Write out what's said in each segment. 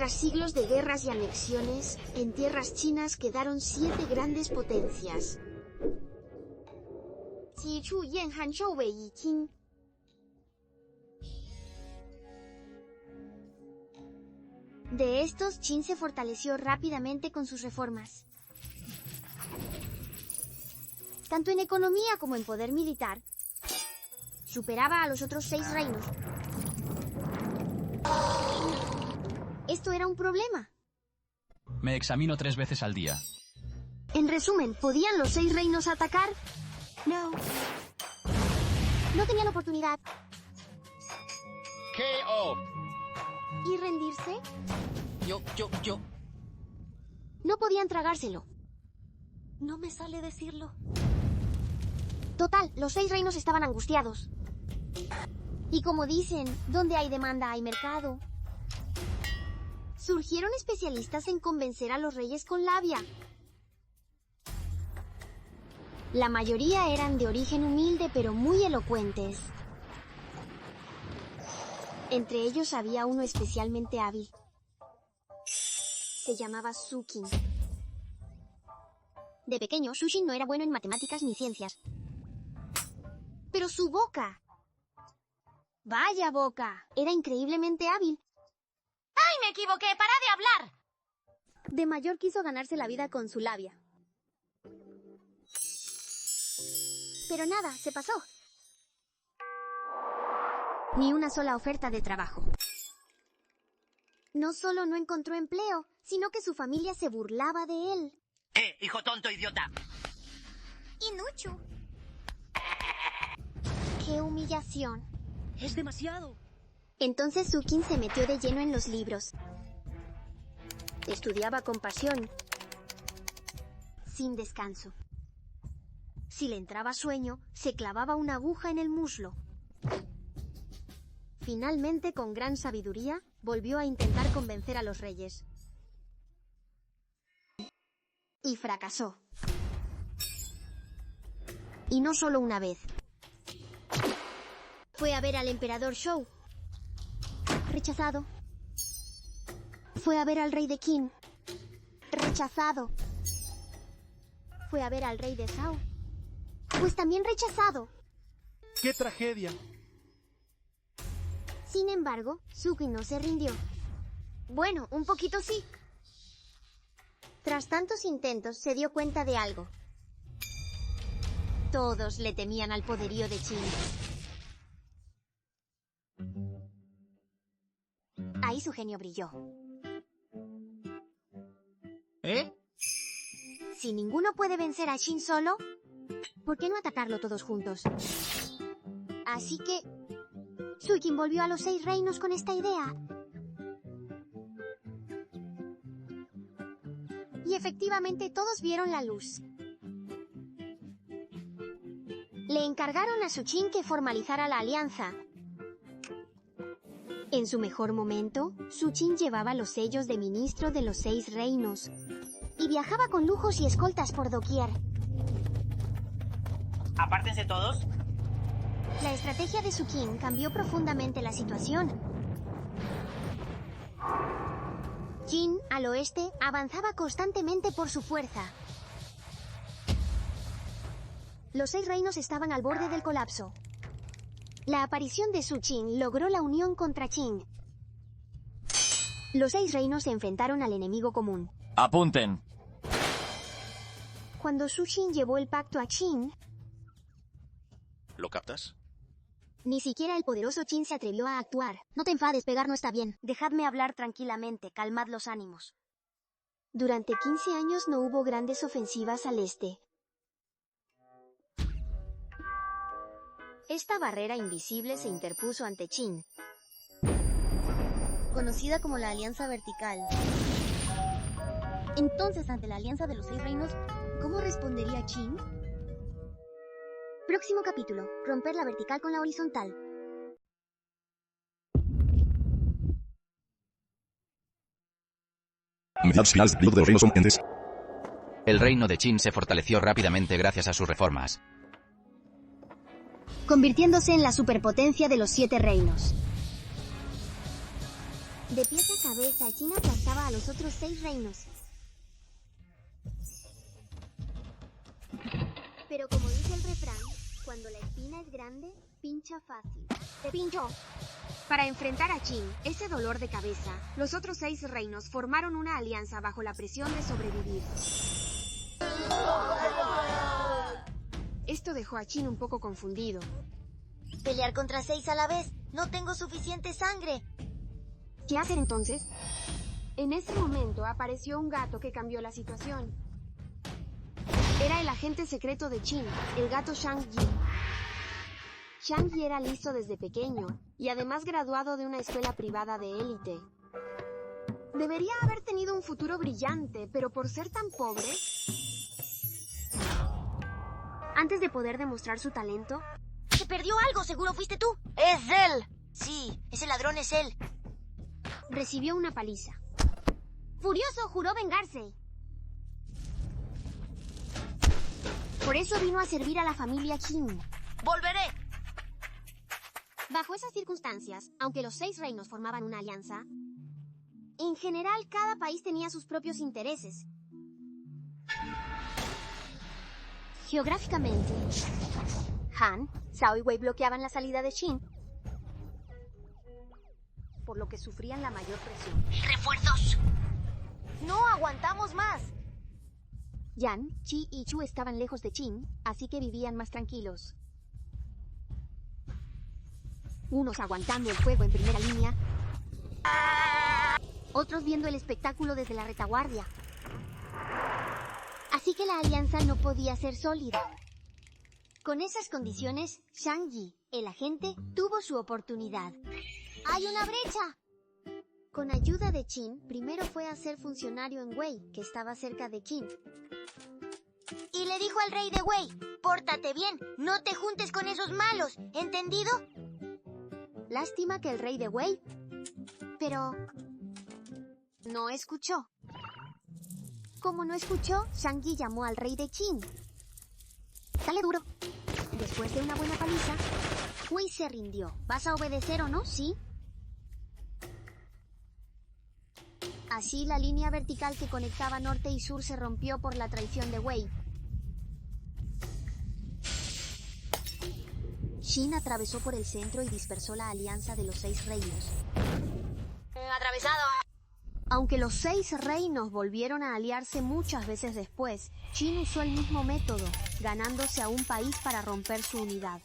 Tras siglos de guerras y anexiones, en tierras chinas quedaron 7 grandes potencias. De estos, Qin se fortaleció rápidamente con sus reformas. Tanto en economía como en poder militar, superaba a los otros 6 reinos. Esto era un problema. Me examino 3 veces al día. En resumen, ¿podían los 6 reinos atacar? No. No tenían oportunidad. KO. ¿Y rendirse? Yo. No podían tragárselo. No me sale decirlo. Total, los 6 reinos estaban angustiados. Y como dicen, donde hay demanda hay mercado. Surgieron especialistas en convencer a los reyes con labia. La mayoría eran de origen humilde pero muy elocuentes. Entre ellos había uno especialmente hábil. Se llamaba Su Qin. De pequeño, Su Qin no era bueno en matemáticas ni ciencias. Pero su boca... ¡Vaya boca! Era increíblemente hábil. ¡Ay, me equivoqué! ¡Para de hablar! De mayor quiso ganarse la vida con su labia. Pero nada, se pasó. Ni una sola oferta de trabajo. No solo no encontró empleo, sino que su familia se burlaba de él. Hijo tonto, idiota. Inucho. ¡Qué humillación! ¡Es demasiado! Entonces Su Qin se metió de lleno en los libros. Estudiaba con pasión, sin descanso. Si le entraba sueño, se clavaba una aguja en el muslo. Finalmente, con gran sabiduría, volvió a intentar convencer a los reyes. Y fracasó. Y no solo una vez. Fue a ver al emperador Shou. Rechazado. Fue a ver al rey de Qin. Rechazado. Fue a ver al rey de Zhao. Pues también rechazado. ¡Qué tragedia! Sin embargo, Su Qin no se rindió. Bueno, un poquito sí. Tras tantos intentos, se dio cuenta de algo. Todos le temían al poderío de Qin. Ahí su genio brilló. Si ninguno puede vencer a Qin solo, ¿por qué no atacarlo todos juntos? Así que Su Qin volvió a los 6 reinos con esta idea. Y efectivamente todos vieron la luz. Le encargaron a Su Qin que formalizara la alianza. En su mejor momento, Su Qin llevaba los sellos de ministro de los 6 reinos y viajaba con lujos y escoltas por doquier. Apártense todos. La estrategia de Su Qin cambió profundamente la situación. Qin, al oeste, avanzaba constantemente por su fuerza. Los 6 reinos estaban al borde del colapso. La aparición de Su Qin logró la unión contra Qin. Los 6 reinos se enfrentaron al enemigo común. ¡Apunten! Cuando Su Qin llevó el pacto a Qin, ¿Lo captas? ni siquiera el poderoso Qin se atrevió a actuar. No te enfades, pegar no está bien. Dejadme hablar tranquilamente, calmad los ánimos. Durante 15 años no hubo grandes ofensivas al este. Esta barrera invisible se interpuso ante Qin, conocida como la Alianza Vertical. Entonces, ante la Alianza de los 6 reinos, ¿cómo respondería Qin? Próximo capítulo, romper la vertical con la horizontal. Medidas finales del periodo de los reinos son entes. El reino de Qin se fortaleció rápidamente gracias a sus reformas. Convirtiéndose en la superpotencia de los 7 reinos. De pies a cabeza, Qin aplastaba a los otros 6 reinos. Pero como dice el refrán, cuando la espina es grande, pincha fácil. ¡Te pincho! Para enfrentar a Qin, ese dolor de cabeza, los otros 6 reinos formaron una alianza bajo la presión de sobrevivir. Esto dejó a Qin un poco confundido. Pelear contra 6 a la vez. No tengo suficiente sangre. ¿Qué hacer entonces? En ese momento apareció un gato que cambió la situación. Era el agente secreto de Qin, el gato Shang-Yi. Shang-Yi era listo desde pequeño y además graduado de una escuela privada de élite. Debería haber tenido un futuro brillante, pero por ser tan pobre... Antes de poder demostrar su talento... Se perdió algo, seguro fuiste tú. Es él. Sí, ese ladrón es él. Recibió una paliza. Furioso, juró vengarse. Por eso vino a servir a la familia Qin. Volveré. Bajo esas circunstancias, aunque los 6 reinos formaban una alianza, en general cada país tenía sus propios intereses. Geográficamente, Han, Zhao y Wei bloqueaban la salida de Qin, por lo que sufrían la mayor presión. ¡Refuerzos! No aguantamos más. Yan, Qi y Chu estaban lejos de Qin, así que vivían más tranquilos. Unos aguantando el fuego en primera línea, otros viendo el espectáculo desde la retaguardia. Así que la alianza no podía ser sólida. Con esas condiciones, Shang-Yi, el agente, tuvo su oportunidad. ¡Hay una brecha! Con ayuda de Qin, primero fue a ser funcionario en Wei, que estaba cerca de Qin. Y le dijo al rey de Wei, pórtate bien, no te juntes con esos malos, ¿entendido? Lástima que el rey de Wei... Pero... no escuchó. Como no escuchó, Shang-Yi llamó al rey de Qin. Dale duro. Después de una buena paliza, Wei se rindió. ¿Vas a obedecer o no? Sí. Así la línea vertical que conectaba norte y sur se rompió por la traición de Wei. Qin atravesó por el centro y dispersó la alianza de los 6 reinos. Atravesado. Aunque los 6 reinos volvieron a aliarse muchas veces después, Qin usó el mismo método, ganándose a un país para romper su unidad.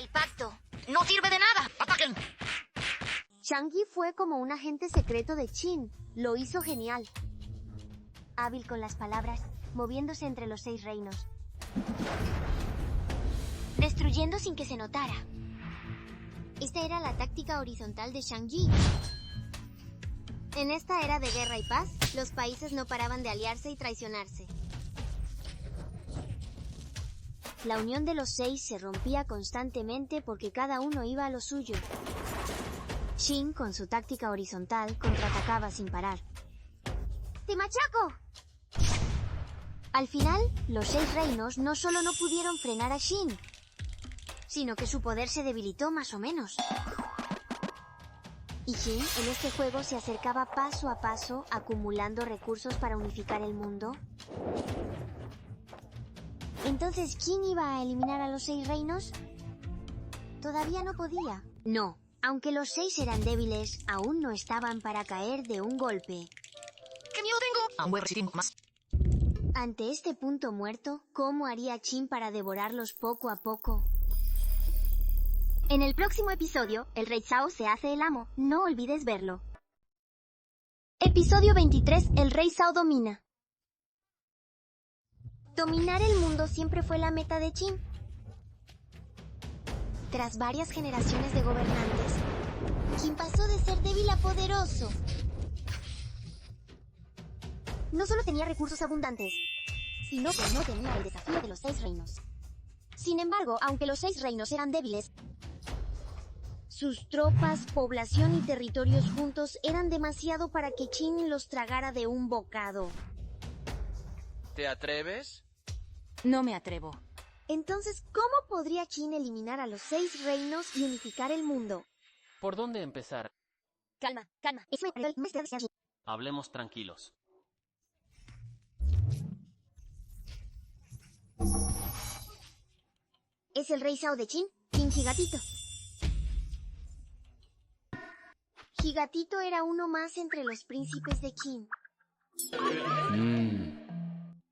El pacto no sirve de nada. ¡Ataquen! Shang-Yi fue como un agente secreto de Qin. Lo hizo genial. Hábil con las palabras, moviéndose entre los 6 reinos. Destruyendo sin que se notara. Esta era la táctica horizontal de Shang-Yi. En esta era de guerra y paz, los países no paraban de aliarse y traicionarse. La unión de los 6 se rompía constantemente porque cada uno iba a lo suyo. Qin, con su táctica horizontal, contraatacaba sin parar. ¡Te machaco! Al final, los 6 reinos no solo no pudieron frenar a Qin, sino que su poder se debilitó más o menos. Y Qin en este juego se acercaba paso a paso, acumulando recursos para unificar el mundo. Entonces, ¿quién iba a eliminar a los 6 reinos? Todavía no podía. No, aunque los 6 eran débiles, aún no estaban para caer de un golpe. ¡Qué miedo tengo! Aún voy a resistir más. Ante este punto muerto, ¿cómo haría Qin para devorarlos poco a poco? En el próximo episodio, el rey Zhao se hace el amo. No olvides verlo. Episodio 23. El rey Zhao domina. Dominar el mundo siempre fue la meta de Qin. Tras varias generaciones de gobernantes, Qin pasó de ser débil a poderoso. No solo tenía recursos abundantes, sino que no tenía el desafío de los 6 reinos. Sin embargo, aunque los 6 reinos eran débiles, sus tropas, población y territorios juntos eran demasiado para que Qin los tragara de un bocado. ¿Te atreves? No me atrevo. Entonces, ¿cómo podría Qin eliminar a los 6 reinos y unificar el mundo? ¿Por dónde empezar? Calma, calma. Hablemos tranquilos. Es el rey Sao de Qin, King Gigatito. Gigatito era uno más entre los príncipes de Qin.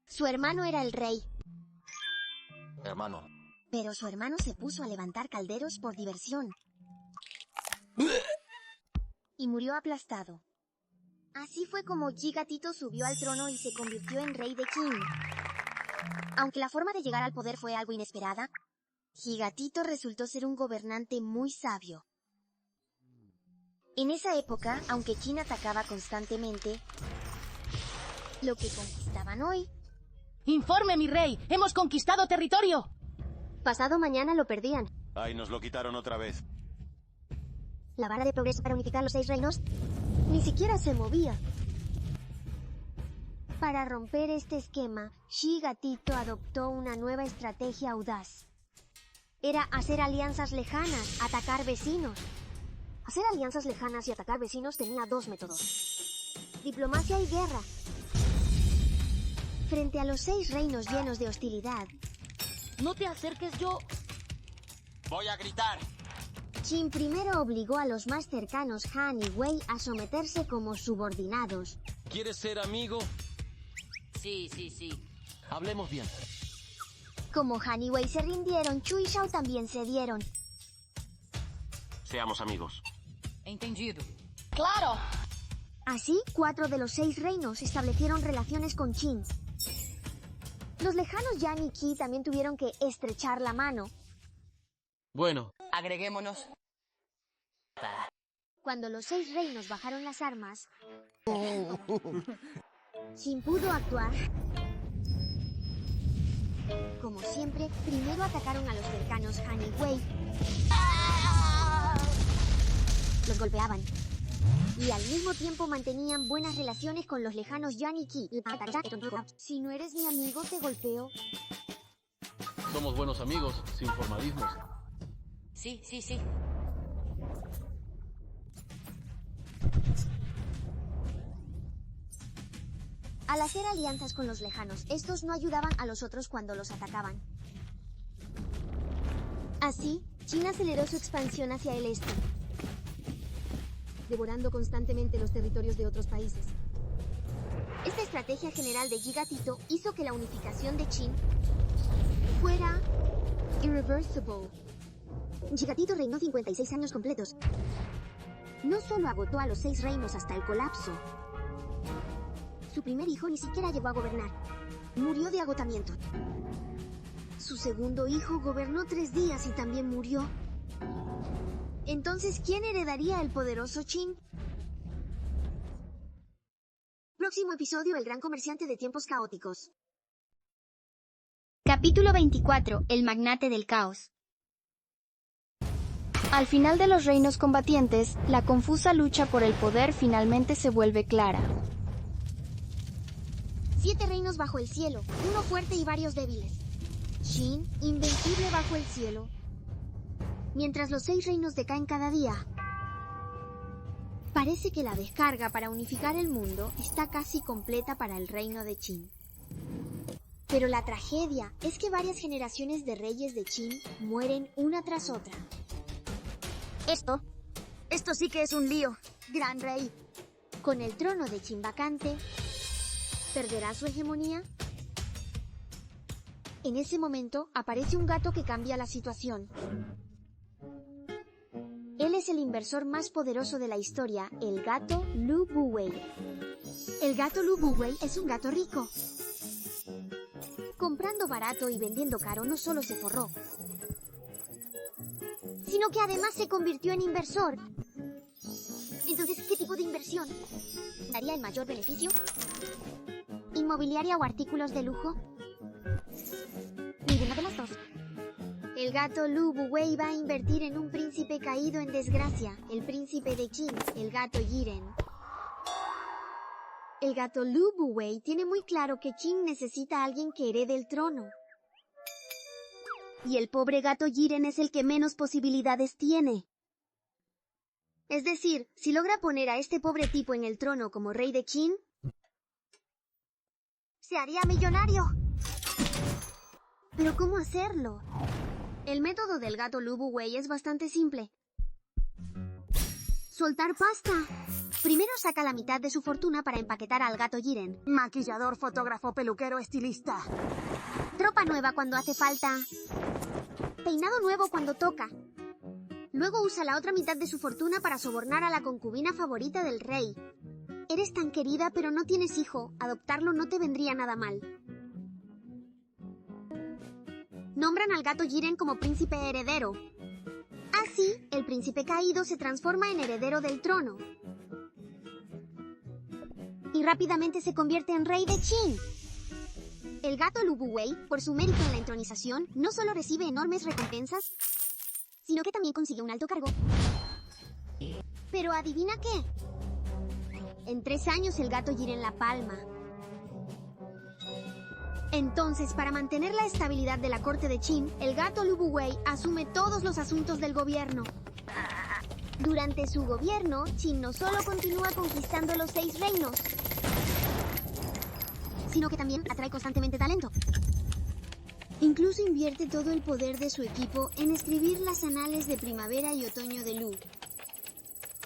Su hermano era el rey, Hermano. pero su hermano se puso a levantar calderos por diversión. Y murió aplastado. Así fue como Gigatito subió al trono y se convirtió en rey de Qin. Aunque la forma de llegar al poder fue algo inesperada, Gigatito resultó ser un gobernante muy sabio. En esa época, aunque Qin atacaba constantemente, lo que conquistaban hoy, ¡Informe, mi rey! ¡Hemos conquistado territorio! pasado mañana lo perdían. Ay, nos lo quitaron otra vez. La vara de progreso para unificar los 6 reinos ni siquiera se movía. Para romper este esquema, Gigatito adoptó una nueva estrategia audaz. Era hacer alianzas lejanas, atacar vecinos. Hacer alianzas lejanas y atacar vecinos tenía 2 métodos: diplomacia y guerra. Frente a los 6 reinos llenos de hostilidad, No te acerques, yo... Voy a gritar. Qin primero obligó a los más cercanos Han y Wei a someterse como subordinados. ¿Quieres ser amigo? Sí. Hablemos bien. Como Han y Wei se rindieron, Chu y Shao también cedieron. Seamos amigos. Entendido. ¡Claro! Así, 4 de los 6 reinos establecieron relaciones con Qin. Los lejanos Yan y Qi también tuvieron que estrechar la mano. Bueno, Agreguémonos. Cuando los 6 reinos bajaron las armas, Qin pudo actuar. Como siempre, primero atacaron a los cercanos Han y Wei. Los golpeaban. Y al mismo tiempo mantenían buenas relaciones con los lejanos Yan y Qi. Si no eres mi amigo, te golpeo. somos buenos amigos, sin formalismos. Sí. Al hacer alianzas con los lejanos, estos no ayudaban a los otros cuando los atacaban. Así, Qin aceleró su expansión hacia el este, devorando constantemente los territorios de otros países. Esta estrategia general de Gigatito hizo que la unificación de Qin fuera irreversible. Gigatito reinó 56 años completos. No solo agotó a los 6 reinos hasta el colapso. Su primer hijo ni siquiera llegó a gobernar. Murió de agotamiento. Su segundo hijo gobernó 3 días y también murió. Entonces, ¿quién heredaría el poderoso Qin? Próximo episodio: El gran comerciante de tiempos caóticos. Capítulo 24. El magnate del caos. Al final de los reinos combatientes, la confusa lucha por el poder finalmente se vuelve clara. 7 reinos bajo el cielo, uno fuerte y varios débiles. Qin, invencible bajo el cielo. Mientras los 6 reinos decaen cada día, parece que la descarga para unificar el mundo está casi completa para el reino de Qin. Pero la tragedia es que varias generaciones de reyes de Qin mueren una tras otra. Esto sí que es un lío, gran rey. Con el trono de Qin vacante, ¿perderá su hegemonía? En ese momento aparece un gato que cambia la situación. Él es el inversor más poderoso de la historia, el gato Lu Buwei. El gato Lu Buwei es un gato rico. Comprando barato y vendiendo caro, no solo se forró, sino que además se convirtió en inversor. Entonces, ¿qué tipo de inversión daría el mayor beneficio? ¿Inmobiliaria o artículos de lujo? Ninguna de las dos. El gato Lu Buwei va a invertir en un príncipe caído en desgracia, el príncipe de Qin, el gato Yiren. El gato Lu Buwei tiene muy claro que Qin necesita a alguien que herede el trono. Y el pobre gato Yiren es el que menos posibilidades tiene. Es decir, si logra poner a este pobre tipo en el trono como rey de Qin, se haría millonario. ¿Pero cómo hacerlo? El método del gato Lu Buwei es bastante simple. Soltar pasta. Primero saca la mitad de su fortuna para empaquetar al gato Jiren. Maquillador, fotógrafo, peluquero, estilista. Ropa nueva cuando hace falta. Peinado nuevo cuando toca. Luego usa la otra mitad de su fortuna para sobornar a la concubina favorita del rey. Eres tan querida pero no tienes hijo. Adoptarlo no te vendría nada mal. Nombran al gato Jiren como príncipe heredero. Así, el príncipe caído se transforma en heredero del trono. Y rápidamente se convierte en rey de Qin. El gato Lu Buwei, por su mérito en la entronización, no solo recibe enormes recompensas, sino que también consigue un alto cargo. Pero ¿adivina qué? En 3 años el gato Jiren la palma. Entonces, para mantener la estabilidad de la corte de Qin, el gato Lu Buwei asume todos los asuntos del gobierno. Durante su gobierno, Qin no solo continúa conquistando los 6 reinos, sino que también atrae constantemente talento. Incluso invierte todo el poder de su equipo en escribir las anales de primavera y otoño de Lu,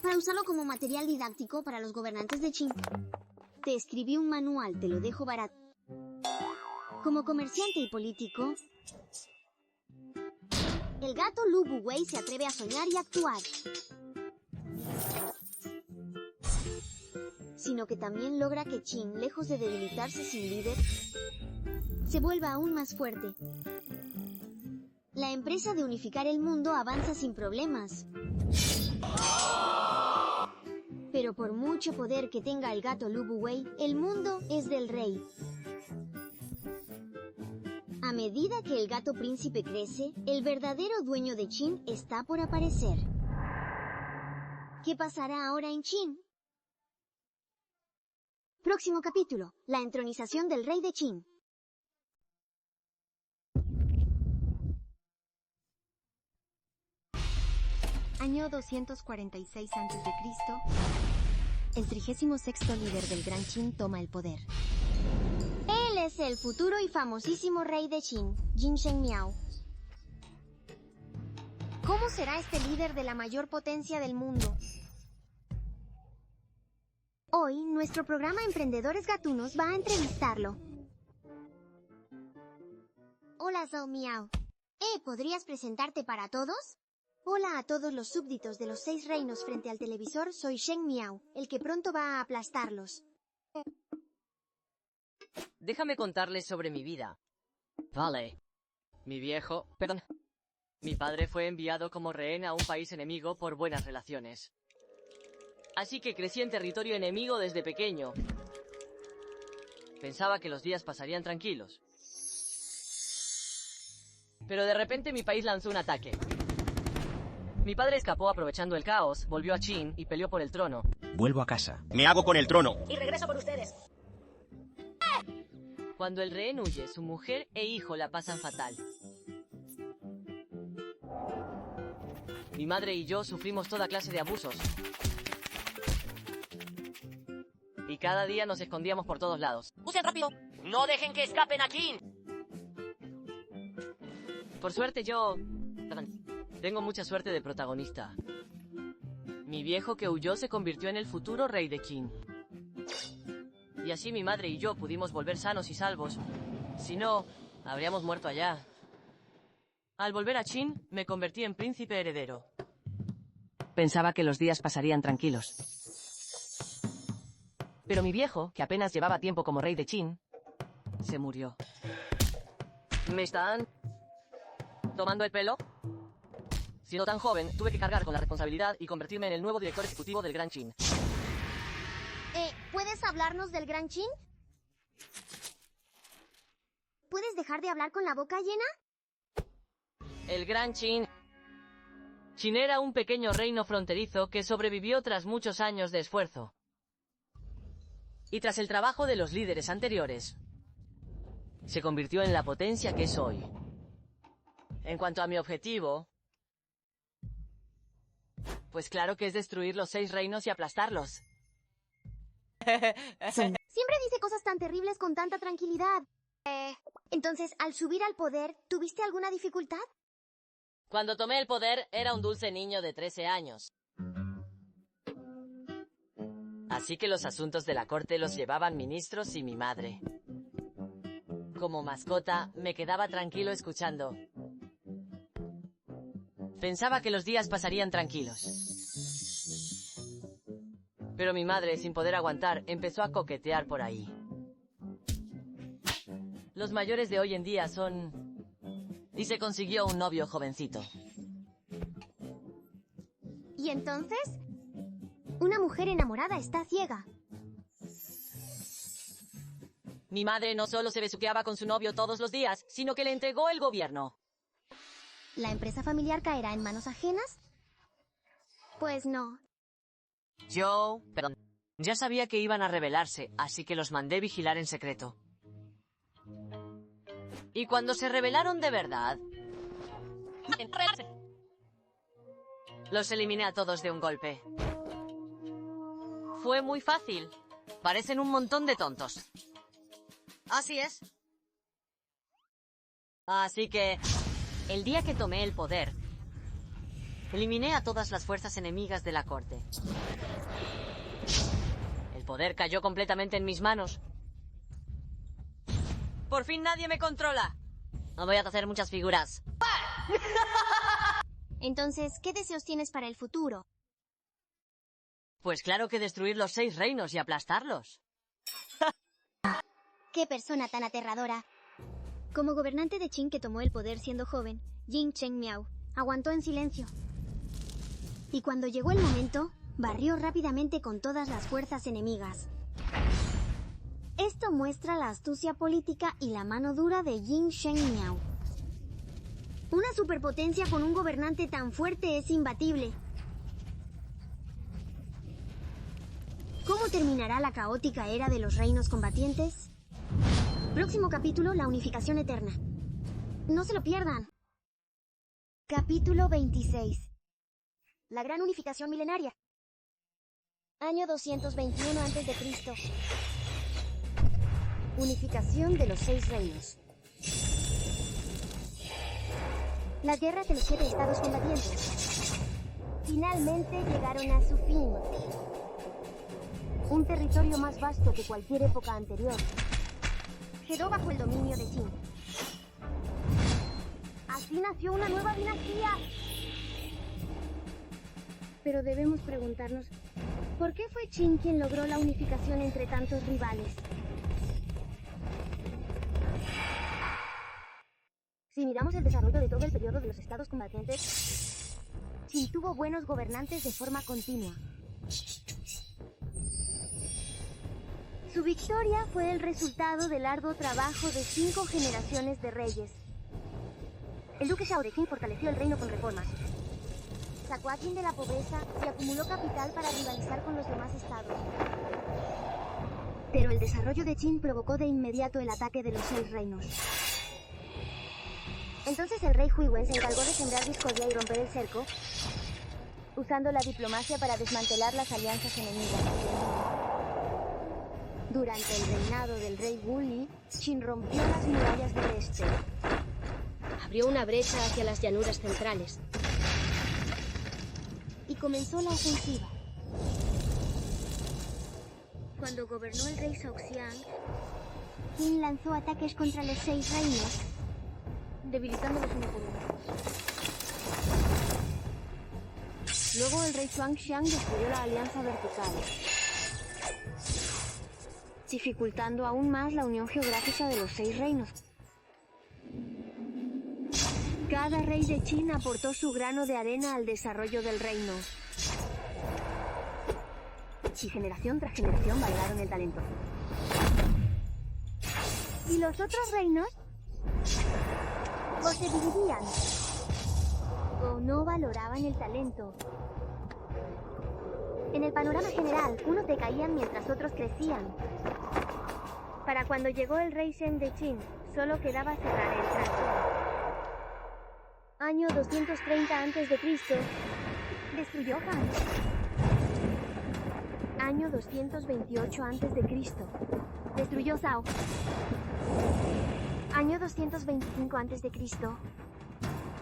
para usarlo como material didáctico para los gobernantes de Qin. Te escribí un manual, te lo dejo barato. Como comerciante y político, el gato Lu Buwei se atreve a soñar y actuar. Sino que también logra que Qin, lejos de debilitarse sin líder, se vuelva aún más fuerte. La empresa de unificar el mundo avanza sin problemas. Pero por mucho poder que tenga el gato Lu Buwei, el mundo es del rey. A medida que el gato príncipe crece, el verdadero dueño de Qin está por aparecer. ¿Qué pasará ahora en Qin? Próximo capítulo, la entronización del rey de Qin. Año 246 a.C., el 36º líder del Gran Qin toma el poder. Él es el futuro y famosísimo rey de Qin, Jin Shengmiao. ¿Cómo será este líder de la mayor potencia del mundo? Hoy, nuestro programa Emprendedores Gatunos va a entrevistarlo. Hola, Zhou Miao. ¿Podrías presentarte para todos? Hola a todos los súbditos de los 6 reinos frente al televisor, soy Sheng Miao, el que pronto va a aplastarlos. Déjame contarles sobre mi vida. Vale. Mi padre fue enviado como rehén a un país enemigo por buenas relaciones. Así que crecí en territorio enemigo desde pequeño. Pensaba que los días pasarían tranquilos. Pero de repente mi país lanzó un ataque. Mi padre escapó aprovechando el caos, volvió a Qin y peleó por el trono. Vuelvo a casa. Me hago con el trono. Y regreso por ustedes. Cuando el rehén huye, su mujer e hijo la pasan fatal. Mi madre y yo sufrimos toda clase de abusos. Y cada día nos escondíamos por todos lados. ¡Usen rápido! ¡No dejen que escapen a Qin! Por suerte tengo mucha suerte de protagonista. Mi viejo que huyó se convirtió en el futuro rey de Qin. Y así mi madre y yo pudimos volver sanos y salvos. Si no, habríamos muerto allá. Al volver a Qin, me convertí en príncipe heredero. Pensaba que los días pasarían tranquilos. Pero mi viejo, que apenas llevaba tiempo como rey de Qin, se murió. ¿Me están tomando el pelo? Siendo tan joven, tuve que cargar con la responsabilidad y convertirme en el nuevo director ejecutivo del Gran Qin. ¿Puedes hablarnos del Gran Qin? ¿Puedes dejar de hablar con la boca llena? El Gran Qin. Qin era un pequeño reino fronterizo que sobrevivió tras muchos años de esfuerzo. Y tras el trabajo de los líderes anteriores, se convirtió en la potencia que es hoy. En cuanto a mi objetivo, Pues claro que es destruir los 6 reinos y aplastarlos. Siempre dice cosas tan terribles con tanta tranquilidad. Entonces, al subir al poder, ¿tuviste alguna dificultad? Cuando tomé el poder, era un dulce niño de 13 años. Así que los asuntos de la corte los llevaban ministros y mi madre. Como mascota, me quedaba tranquilo escuchando. Pensaba que los días pasarían tranquilos. Pero mi madre, sin poder aguantar, empezó a coquetear por ahí. Los mayores de hoy en día son... Y se consiguió un novio jovencito. ¿Y entonces? Una mujer enamorada está ciega. Mi madre no solo se besuqueaba con su novio todos los días, sino que le entregó el gobierno. ¿La empresa familiar caerá en manos ajenas? Pues no. Perdón. Ya sabía que iban a rebelarse, así que los mandé vigilar en secreto. Y cuando se rebelaron de verdad... Los eliminé a todos de un golpe. Fue muy fácil. Parecen un montón de tontos. Así es. Así que... El día que tomé el poder, eliminé a todas las fuerzas enemigas de la corte. El poder cayó completamente en mis manos. Por fin nadie me controla. No voy a hacer muchas figuras. Entonces, ¿qué deseos tienes para el futuro? Pues claro que destruir los 6 reinos y aplastarlos. ¡Qué persona tan aterradora! Como gobernante de Qin que tomó el poder siendo joven, Jin Cheng Miao aguantó en silencio. Y cuando llegó el momento, barrió rápidamente con todas las fuerzas enemigas. Esto muestra la astucia política y la mano dura de Jin Cheng Miao. Una superpotencia con un gobernante tan fuerte es imbatible. ¿Cómo terminará la caótica era de los reinos combatientes? Próximo capítulo, la unificación eterna. No se lo pierdan. Capítulo 26. La gran unificación milenaria. Año 221 a.C. Unificación de los 6 reinos. Las guerras de los 7 estados combatientes finalmente llegaron a su fin. Un territorio más vasto que cualquier época anterior quedó bajo el dominio de Qin. Así nació una nueva dinastía. Pero debemos preguntarnos, ¿por qué fue Qin quien logró la unificación entre tantos rivales? Si miramos el desarrollo de todo el periodo de los estados combatientes, Qin tuvo buenos gobernantes de forma continua. Su victoria fue el resultado del arduo trabajo de 5 generaciones de reyes. El duque Shao de Qin fortaleció el reino con reformas. Sacó a Qin de la pobreza y acumuló capital para rivalizar con los demás estados. Pero el desarrollo de Qin provocó de inmediato el ataque de los 6 reinos. Entonces el rey Huiwen se encargó de sembrar discordia y romper el cerco, usando la diplomacia para desmantelar las alianzas enemigas. Durante el reinado del rey Wuli, Qin rompió las murallas del este. Abrió una brecha hacia las llanuras centrales. Y comenzó la ofensiva. Cuando gobernó el rey Shaoxiang, Qin lanzó ataques contra los 6 reinos, debilitándolos uno por uno. Luego el rey Xuanxiang destruyó la alianza vertical, dificultando aún más la unión geográfica de los 6 reinos. Cada rey de Qin aportó su grano de arena al desarrollo del reino. Y generación tras generación valoraron el talento. Y los otros reinos o se dividían o no valoraban el talento. En el panorama general, unos decaían mientras otros crecían. Para cuando llegó el rey Sheng de Qin, solo quedaba cerrar el trato. Año 230 a.C., Destruyó Han. Año 228 a.C. Destruyó Zhao. Año 225 a.C.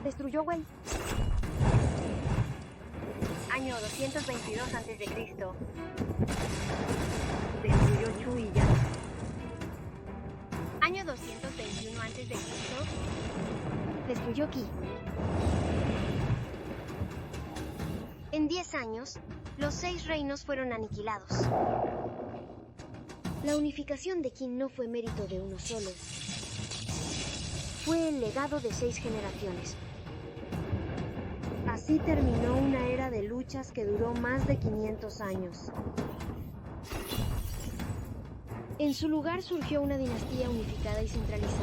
Destruyó Wei. Año 222 a.C. Destruyó Chu y Yang. Año 221 a.C. Destruyó Qi. En 10 años, los 6 reinos fueron aniquilados. La unificación de Qin no fue mérito de uno solo. Fue el legado de 6 generaciones. Así terminó una era de luchas que duró más de 500 años. En su lugar surgió una dinastía unificada y centralizada.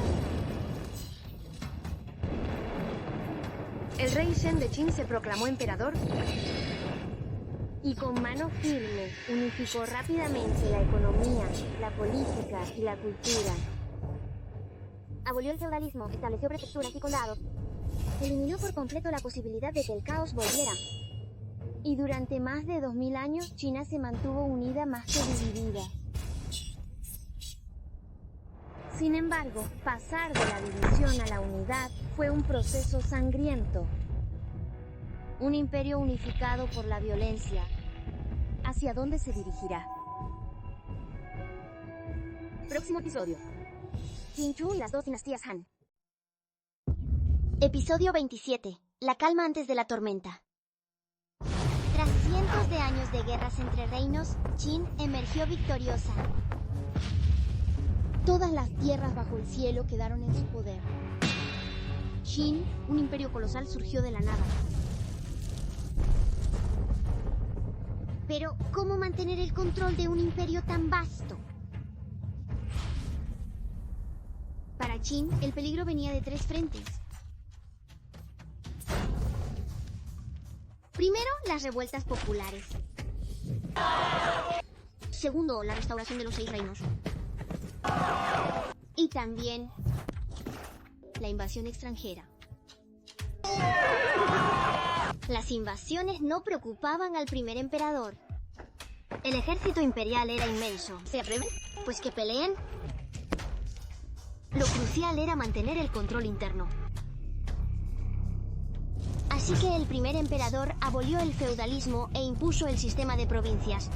El rey Shen de Qin se proclamó emperador y con mano firme unificó rápidamente la economía, la política y la cultura. Abolió el feudalismo, estableció prefecturas y condados. Eliminó por completo la posibilidad de que el caos volviera. Y durante más de 2000 años, China se mantuvo unida más que dividida. Sin embargo, pasar de la división a la unidad fue un proceso sangriento. Un imperio unificado por la violencia. ¿Hacia dónde se dirigirá? Próximo episodio. Qin Chu y las 2 dinastías Han. Episodio 27. La calma antes de la tormenta. Tras cientos de años de guerras entre reinos, Qin emergió victoriosa. Todas las tierras bajo el cielo quedaron en su poder. Qin, un imperio colosal, surgió de la nada. Pero, ¿cómo mantener el control de un imperio tan vasto? Para Qin, el peligro venía de 3 frentes. Primero, las revueltas populares. Segundo, la restauración de los 6 reinos. Y también la invasión extranjera. Las invasiones no preocupaban al primer emperador. El ejército imperial era inmenso. ¿Se atreven? Pues que peleen. Lo crucial era mantener el control interno. Así que el primer emperador abolió el feudalismo e impuso el sistema de provincias.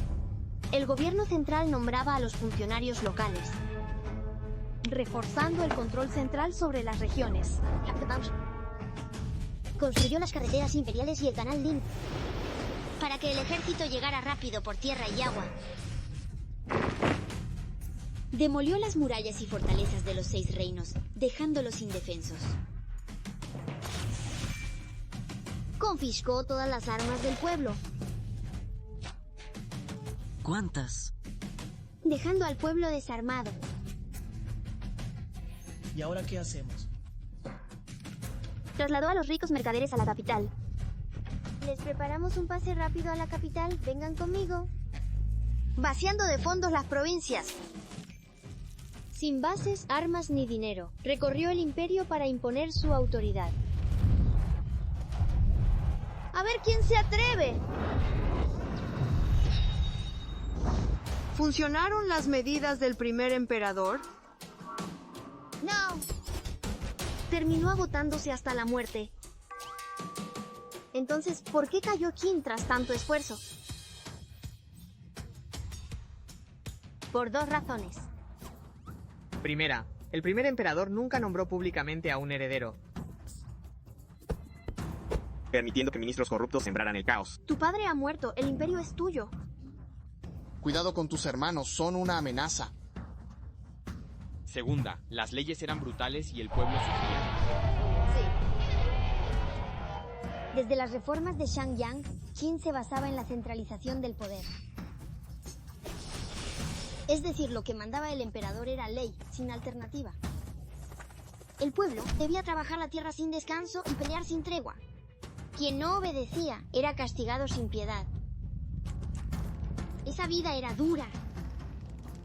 El gobierno central nombraba a los funcionarios locales, reforzando el control central sobre las regiones. Construyó las carreteras imperiales y el canal Lin para que el ejército llegara rápido por tierra y agua. Demolió las murallas y fortalezas de los 6 reinos, dejándolos indefensos. Confiscó todas las armas del pueblo, ¿Cuántas? dejando al pueblo desarmado. ¿Y ahora qué hacemos? Trasladó a los ricos mercaderes a la capital. Les preparamos un pase rápido a la capital, vengan conmigo. vaciando de fondos las provincias. Sin bases, armas ni dinero, recorrió el imperio para imponer su autoridad. A ver quién se atreve. ¿Funcionaron las medidas del primer emperador? No. Terminó agotándose hasta la muerte. Entonces, ¿por qué cayó Qin tras tanto esfuerzo? Por 2 razones. Primera, el primer emperador nunca nombró públicamente a un heredero, permitiendo que ministros corruptos sembraran el caos. Tu padre ha muerto, el imperio es tuyo. Cuidado con tus hermanos, son una amenaza. Segunda, las leyes eran brutales y el pueblo sufría. Desde las reformas de Shang Yang, Qin se basaba en la centralización del poder. Es decir, lo que mandaba el emperador era ley, sin alternativa. El pueblo debía trabajar la tierra sin descanso y pelear sin tregua. Quien no obedecía era castigado sin piedad. Esa vida era dura,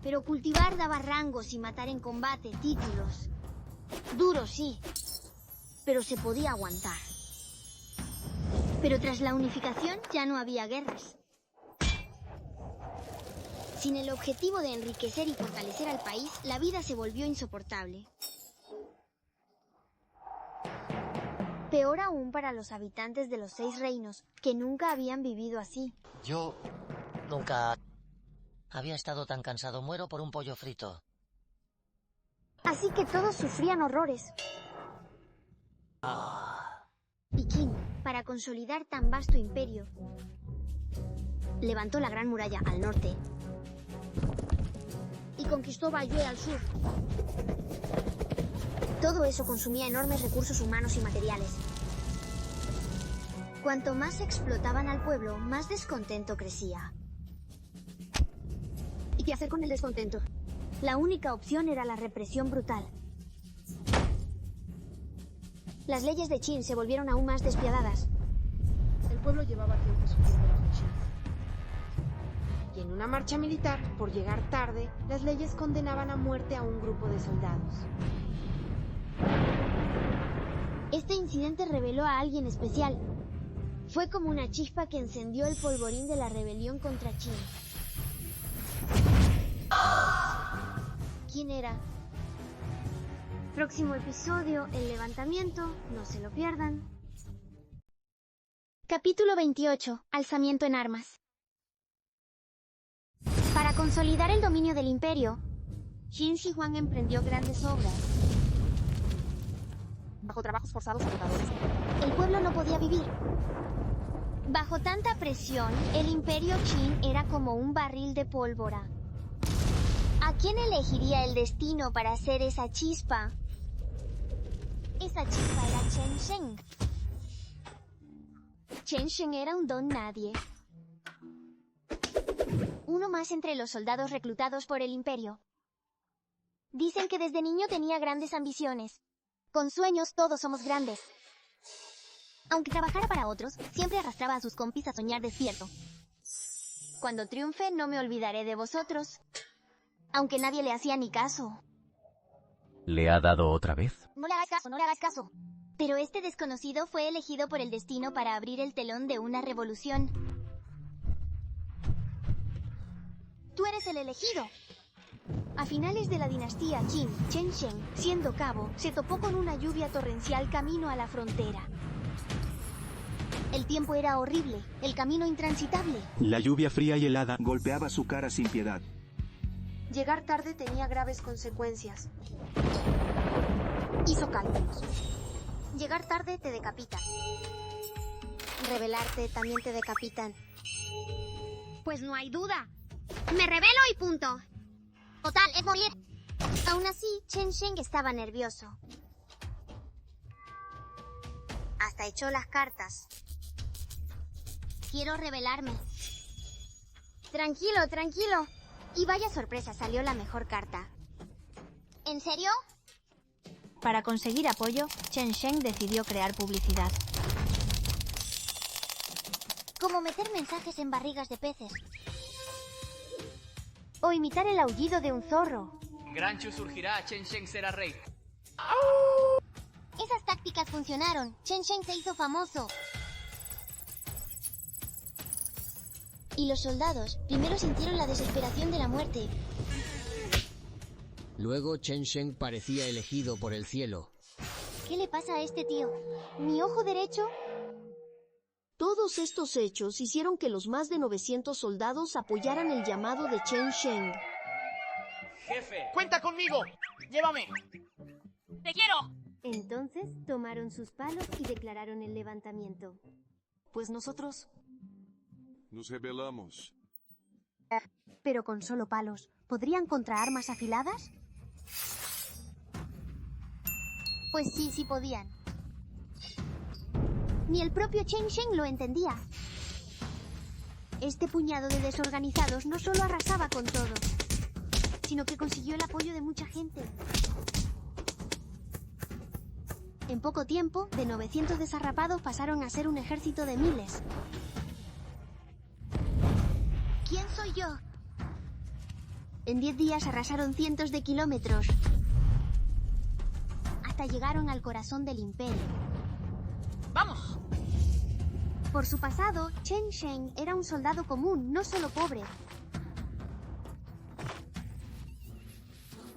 pero cultivar daba rangos y matar en combate títulos. Duro sí, pero se podía aguantar. Pero tras la unificación ya no había guerras. Sin el objetivo de enriquecer y fortalecer al país, la vida se volvió insoportable. Peor aún para los habitantes de los 6 reinos, que nunca habían vivido así. Yo nunca había estado tan cansado. Muero por un pollo frito. Así que todos sufrían horrores. Y Qin, para consolidar tan vasto imperio, levantó la Gran Muralla al norte y conquistó Bayue al sur. Todo eso consumía enormes recursos humanos y materiales. Cuanto más explotaban al pueblo, más descontento crecía. ¿Y qué hacer con el descontento? La única opción era la represión brutal. Las leyes de Qin se volvieron aún más despiadadas. El pueblo llevaba tiempo sufriendo bajo Qin. Y en una marcha militar, por llegar tarde, las leyes condenaban a muerte a un grupo de soldados. Este incidente reveló a alguien especial. Fue como una chispa que encendió el polvorín de la rebelión contra Qin. ¿Quién era? Próximo episodio, el levantamiento, no se lo pierdan. Capítulo 28. Alzamiento en armas. Para consolidar el dominio del imperio, Qin Shi Huang emprendió grandes obras. Bajo trabajos forzados agotadores. El pueblo no podía vivir. Bajo tanta presión, el imperio Qin era como un barril de pólvora. ¿A quién elegiría el destino para hacer esa chispa? Esa chispa era Chen Sheng. Chen Sheng era un don nadie. Uno más entre los soldados reclutados por el imperio. Dicen que desde niño tenía grandes ambiciones. Con sueños todos somos grandes. Aunque trabajara para otros, siempre arrastraba a sus compis a soñar despierto. Cuando triunfe, no me olvidaré de vosotros. Aunque nadie le hacía ni caso. ¿Le ha dado otra vez? No le hagas caso, no le hagas caso. Pero este desconocido fue elegido por el destino para abrir el telón de una revolución. Tú eres el elegido. A finales de la dinastía Qin, Chen Sheng, siendo cabo, se topó con una lluvia torrencial camino a la frontera. El tiempo era horrible, el camino intransitable. La lluvia fría y helada golpeaba su cara sin piedad. Llegar tarde tenía graves consecuencias. Hizo cálculos. Llegar tarde te decapitan. Rebelarte también te decapitan. Pues no hay duda. Me rebelo y punto. Total, es morir. Aún así, Chen Sheng estaba nervioso. Hasta echó las cartas. Quiero rebelarme. Tranquilo, tranquilo. Y vaya sorpresa, salió la mejor carta. ¿En serio? Para conseguir apoyo, Chen Sheng decidió crear publicidad. Como meter mensajes en barrigas de peces. O imitar el aullido de un zorro. Gran Chu surgirá, Chen Sheng será rey. Esas tácticas funcionaron. Chen Sheng se hizo famoso. Y los soldados primero sintieron la desesperación de la muerte. Luego Chen Sheng parecía elegido por el cielo. ¿Qué le pasa a este tío? ¿Mi ojo derecho? Todos estos hechos hicieron que los más de 900 soldados apoyaran el llamado de Chen Sheng. ¡Jefe! ¡Cuenta conmigo! ¡Llévame! ¡Te quiero! Entonces tomaron sus palos y declararon el levantamiento. Pues nosotros... Nos rebelamos. Pero con solo palos, ¿podrían contra armas afiladas? Pues sí, sí podían. Ni el propio Chen Sheng lo entendía. Este puñado de desorganizados no solo arrasaba con todo, sino que consiguió el apoyo de mucha gente. En poco tiempo, de 900 desarrapados pasaron a ser un ejército de miles. ¿Quién soy yo? En 10 días arrasaron cientos de kilómetros. Hasta llegaron al corazón del imperio. ¡Vamos! Por su pasado, Chen Sheng era un soldado común, no solo pobre,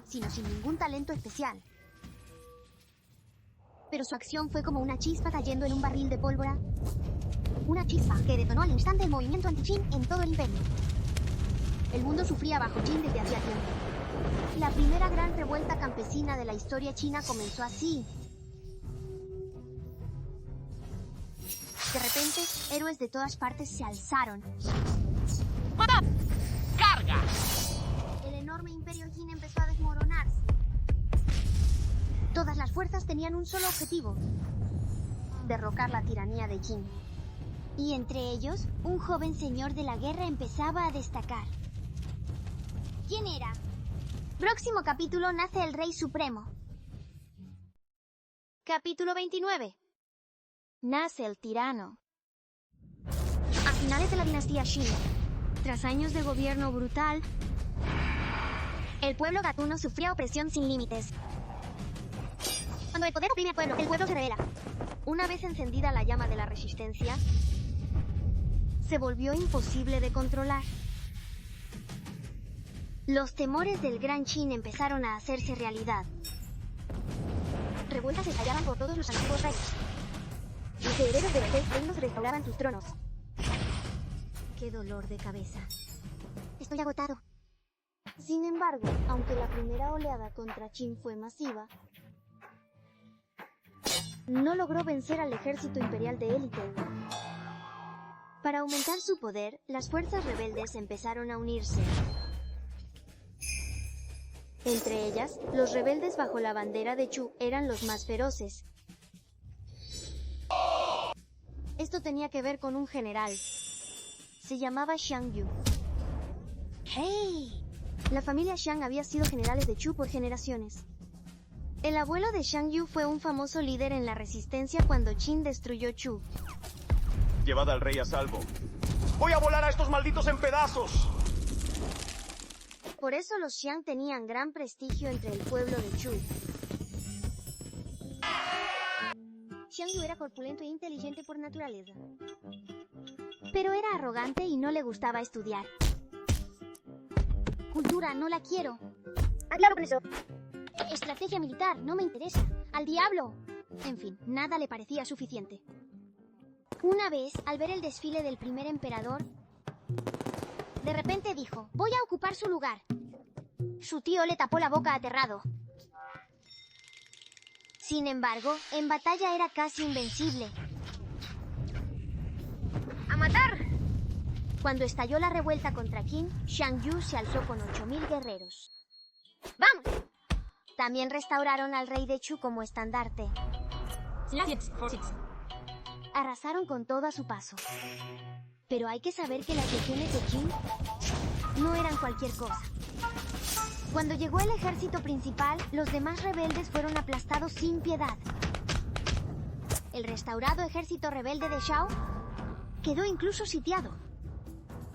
sino sin ningún talento especial. Pero su acción fue como una chispa cayendo en un barril de pólvora. Una chispa que detonó al instante el movimiento anti-Qin en todo el imperio. El mundo sufría bajo Qin desde hacía tiempo. La primera gran revuelta campesina de la historia china comenzó así. De repente, héroes de todas partes se alzaron. ¡Carga! El enorme imperio Qin empezó a desmoronarse. Todas las fuerzas tenían un solo objetivo: derrocar la tiranía de Qin. Y entre ellos, un joven señor de la guerra empezaba a destacar. ¿Quién era? Próximo capítulo: nace el Rey Supremo. Capítulo 29. Nace el tirano. A finales de la dinastía Qin, tras años de gobierno brutal, el pueblo gatuno sufría opresión sin límites. Cuando el poder oprime al pueblo, el pueblo se revela. Una vez encendida la llama de la resistencia, se volvió imposible de controlar. Los temores del Gran Qin empezaron a hacerse realidad. Revueltas estallaban por todos los antiguos reinos. Los herederos de los 6 reinos restauraban sus tronos. Qué dolor de cabeza. Estoy agotado. Sin embargo, aunque la primera oleada contra Qin fue masiva, no logró vencer al ejército imperial de élite. Para aumentar su poder, las fuerzas rebeldes empezaron a unirse. Entre ellas, los rebeldes bajo la bandera de Chu eran los más feroces. Esto tenía que ver con un general. Se llamaba Xiang Yu. ¡Hey! La familia Xiang había sido generales de Chu por generaciones. El abuelo de Xiang Yu fue un famoso líder en la resistencia cuando Qin destruyó Chu. Llevad al rey a salvo. ¡Voy a volar a estos malditos en pedazos! Por eso los Xiang tenían gran prestigio entre el pueblo de Chu. Xiang Yu era corpulento e inteligente por naturaleza. Pero era arrogante y no le gustaba estudiar. Cultura, no la quiero. Aclaro, profesor. Estrategia militar, no me interesa. ¡Al diablo! En fin, nada le parecía suficiente. Una vez, al ver el desfile del primer emperador, de repente dijo: voy a ocupar su lugar. Su tío le tapó la boca aterrado. Sin embargo, en batalla era casi invencible. ¡A matar! Cuando estalló la revuelta contra Qin, Xiang Yu se alzó con 8000 guerreros. ¡Vamos! También restauraron al rey de Chu como estandarte. Arrasaron con todo a su paso. Pero hay que saber que las legiones de Qin no eran cualquier cosa. Cuando llegó el ejército principal, los demás rebeldes fueron aplastados sin piedad. El restaurado ejército rebelde de Shao quedó incluso sitiado.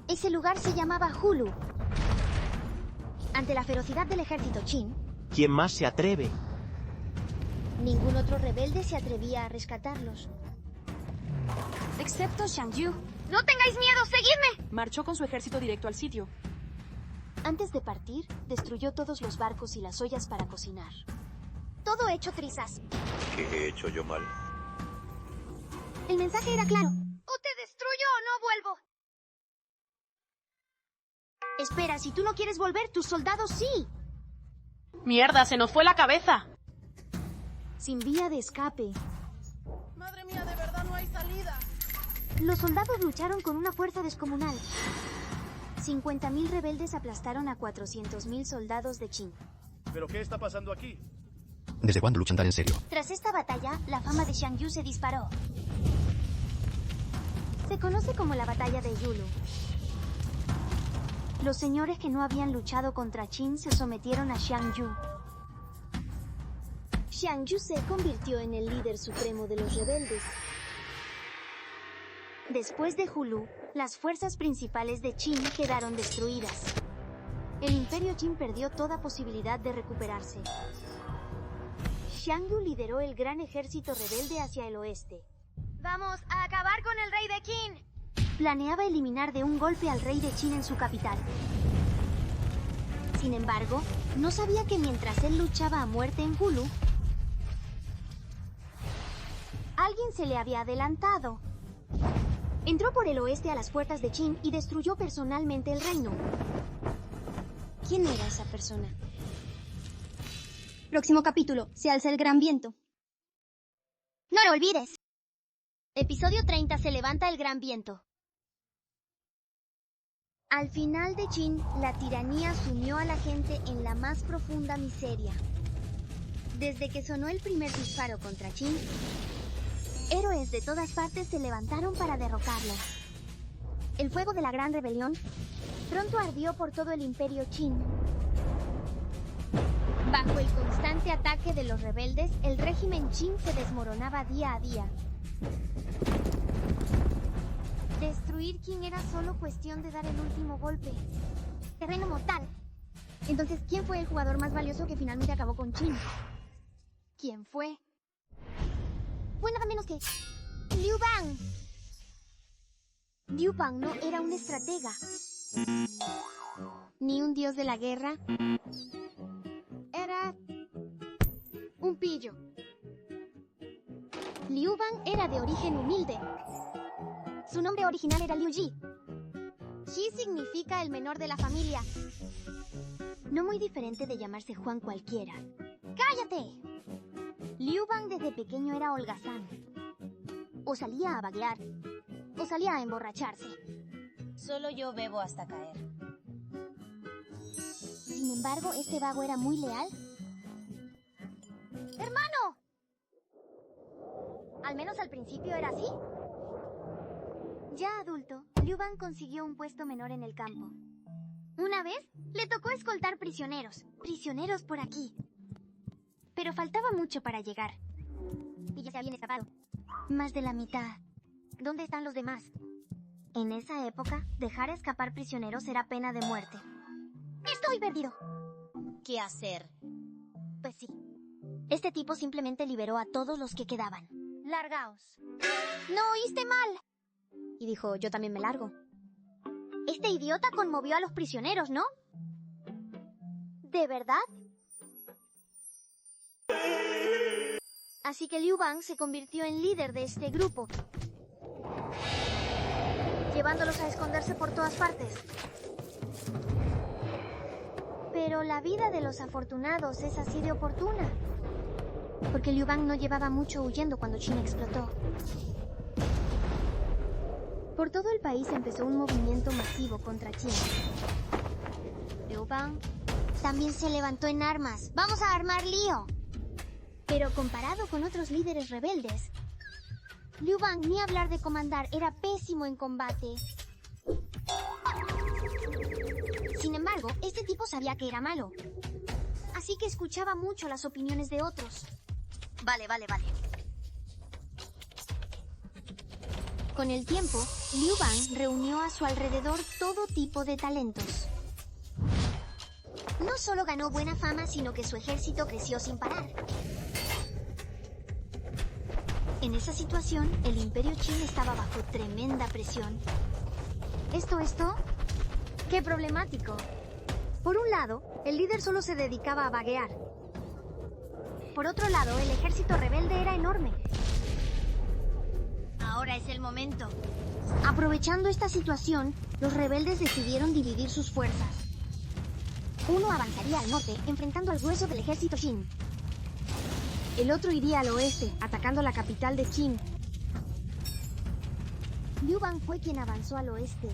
Ese lugar se llamaba Hulu. Ante la ferocidad del ejército Qin, ¿quién más se atreve? ningún otro rebelde se atrevía a rescatarlos. Excepto Xiang Yu. ¡No tengáis miedo! ¡Seguidme! Marchó con su ejército directo al sitio. Antes de partir, destruyó todos los barcos y las ollas para cocinar. Todo hecho trizas. ¿Qué he hecho yo mal? El mensaje era claro. O te destruyo o no vuelvo. Espera, si tú no quieres volver, tus soldados sí. ¡Mierda, se nos fue la cabeza! Sin vía de escape. Madre mía, de verdad no hay salida. Los soldados lucharon con una fuerza descomunal. 50.000 rebeldes aplastaron a 400.000 soldados de Qin. ¿Pero qué está pasando aquí? ¿Desde cuándo luchan tan en serio? Tras esta batalla, la fama de Xiang Yu se disparó. Se conoce como la batalla de Yulu. Los señores que no habían luchado contra Qin se sometieron a Xiang Yu. Xiang Yu se convirtió en el líder supremo de los rebeldes. Después de Hulu, las fuerzas principales de Qin quedaron destruidas. El imperio Qin perdió toda posibilidad de recuperarse. Xiang Yu lideró el gran ejército rebelde hacia el oeste. Vamos a acabar con el rey de Qin. Planeaba eliminar de un golpe al rey de Qin en su capital. Sin embargo, no sabía que mientras él luchaba a muerte en Hulu, alguien se le había adelantado. Entró por el oeste a las puertas de Qin y destruyó personalmente el reino. ¿Quién era esa persona? Próximo capítulo. Se alza el gran viento. ¡No lo olvides! Episodio 30. Se levanta el gran viento. Al final de Qin, la tiranía sumió a la gente en la más profunda miseria. Desde que sonó el primer disparo contra Qin, héroes de todas partes se levantaron para derrocarlo. El fuego de la gran rebelión pronto ardió por todo el imperio Qin. Bajo el constante ataque de los rebeldes, el régimen Qin se desmoronaba día a día. Destruir Qin era solo cuestión de dar el último golpe. Terreno mortal. Entonces, ¿quién fue el jugador más valioso que finalmente acabó con Qin? ¿Quién fue? Fue nada menos que Liu Bang. Liu Bang no era un estratega, ni un dios de la guerra. Era un pillo. Liu Bang era de origen humilde. Su nombre original era Liu Ji. Ji significa el menor de la familia. No muy diferente de llamarse Juan cualquiera. ¡Cállate! Liu Bang desde pequeño era holgazán. O salía a vaguear, o salía a emborracharse. Solo yo bebo hasta caer. Sin embargo, este vago era muy leal. ¡Hermano! Al menos al principio era así. Ya adulto, Liu Bang consiguió un puesto menor en el campo. Una vez, le tocó escoltar prisioneros. Prisioneros por aquí. Pero faltaba mucho para llegar. Y ya se habían escapado. Más de la mitad. ¿Dónde están los demás? En esa época, dejar escapar prisioneros era pena de muerte. ¡Estoy perdido! ¿Qué hacer? Pues sí. Este tipo simplemente liberó a todos los que quedaban. ¡Largaos! ¡No oíste mal! Y dijo, yo también me largo. Este idiota conmovió a los prisioneros, ¿no? ¿De verdad? Así que Liu Bang se convirtió en líder de este grupo, llevándolos a esconderse por todas partes. Pero la vida de los afortunados es así de oportuna, porque Liu Bang no llevaba mucho huyendo cuando Qin explotó. Por todo el país empezó un movimiento masivo contra Qin. Liu Bang también se levantó en armas. ¡Vamos a armar lío! Pero comparado con otros líderes rebeldes, Liu Bang, ni hablar de comandar, era pésimo en combate. Sin embargo, este tipo sabía que era malo, así que escuchaba mucho las opiniones de otros. Vale. Con el tiempo, Liu Bang reunió a su alrededor todo tipo de talentos. No solo ganó buena fama, sino que su ejército creció sin parar. En esa situación, el Imperio Qin estaba bajo tremenda presión. ¿Esto? ¡Qué problemático! Por un lado, el líder solo se dedicaba a vaguear. Por otro lado, el ejército rebelde era enorme. Ahora es el momento. Aprovechando esta situación, los rebeldes decidieron dividir sus fuerzas. Uno avanzaría al norte, enfrentando al grueso del ejército Qin. El otro iría al oeste, atacando la capital de Qin. Liu Bang fue quien avanzó al oeste.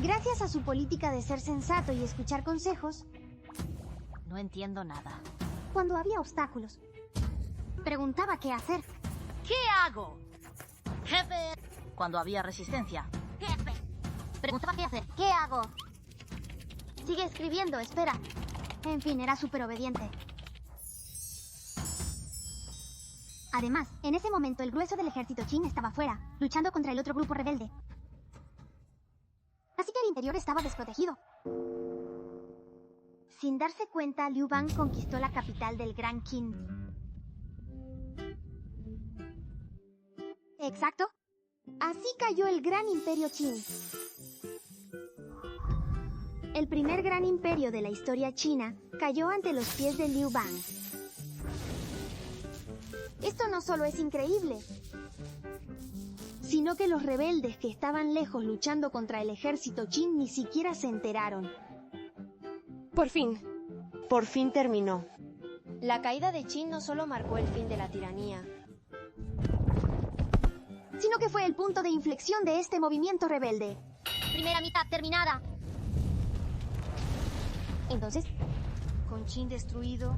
Gracias a su política de ser sensato y escuchar consejos, No entiendo nada. cuando había obstáculos, preguntaba qué hacer. ¿Qué hago? Jefe. Cuando había resistencia. Jefe. Preguntaba qué hacer. ¿Qué hago? Sigue escribiendo, espera. En fin, era súper obediente. Además, en ese momento el grueso del ejército Qin estaba fuera, luchando contra el otro grupo rebelde. Así que el interior estaba desprotegido. Sin darse cuenta, Liu Bang conquistó la capital del Gran Qin. Exacto. Así cayó el Gran Imperio Qin. El primer gran imperio de la historia china cayó ante los pies de Liu Bang. Esto no solo es increíble, sino que los rebeldes que estaban lejos luchando contra el ejército Qin ni siquiera se enteraron. Por fin terminó. La caída de Qin no solo marcó el fin de la tiranía, Sino que fue el punto de inflexión de este movimiento rebelde. Primera mitad terminada. Entonces, con Qin destruido,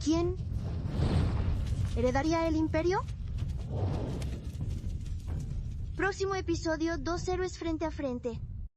¿quién heredaría el imperio? Próximo episodio, 2 héroes frente a frente.